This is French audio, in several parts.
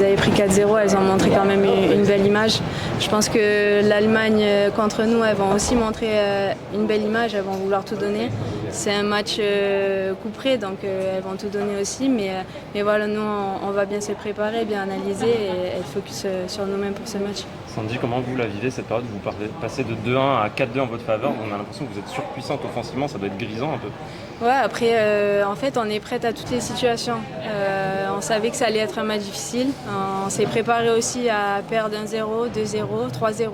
Elles avaient pris 4-0, elles ont montré quand même une belle image. Je pense que l'Allemagne contre nous, elles vont aussi montrer une belle image, elles vont vouloir tout donner. C'est un match couperé, donc elles vont tout donner aussi. Mais voilà, nous, on va bien se préparer, bien analyser et être focus sur nous-mêmes pour ce match. Sandy, comment vous la vivez cette période? Vous passez de 2-1 à 4-2 en votre faveur. On a l'impression que vous êtes surpuissante offensivement, ça doit être grisant un peu. Ouais, après, en fait, on est prête à toutes les situations. On savait que ça allait être un match difficile. On s'est préparé aussi à perdre 1-0, 2-0, 3-0.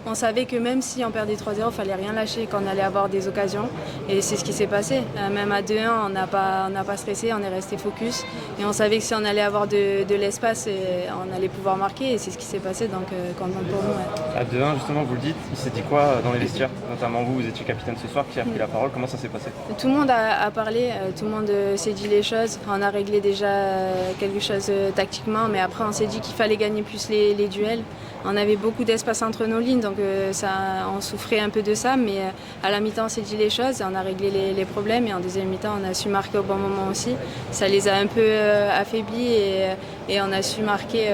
On savait que même si on perdait 3-0, il fallait rien lâcher, qu'on allait avoir des occasions. Et c'est ce qui s'est passé. Même à 2-1, on n'a pas stressé, on est resté focus. Et on savait que si on allait avoir de l'espace, on allait pouvoir marquer. Et c'est ce qui s'est passé, donc content pour nous. Ouais. À 2-1, justement, vous le dites, il s'est dit quoi dans les vestiaires? Notamment vous étiez capitaine ce soir, qui a pris la parole, comment ça s'est passé? Tout le monde a parlé, tout le monde s'est dit les choses. On a réglé déjà quelque chose tactiquement, mais après on s'est dit qu'il fallait gagner plus les duels. On avait beaucoup d'espace entre nos lignes, donc on souffrait un peu de ça, mais à la mi-temps on s'est dit les choses, on a réglé les problèmes et en deuxième mi-temps on a su marquer au bon moment aussi. Ça les a un peu affaiblis et on a su marquer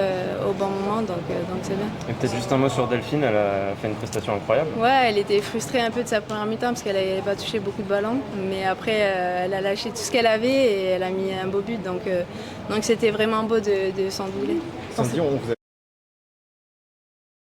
au bon moment, donc c'est bien. Et peut-être juste un mot sur Delphine, elle a fait une prestation incroyable. Ouais, elle était frustrée un peu de sa première mi-temps parce qu'elle n'avait pas touché beaucoup de ballons, mais après elle a lâché tout ce qu'elle avait et elle a mis un beau but, donc c'était vraiment beau de s'en douler. Sandy, on vous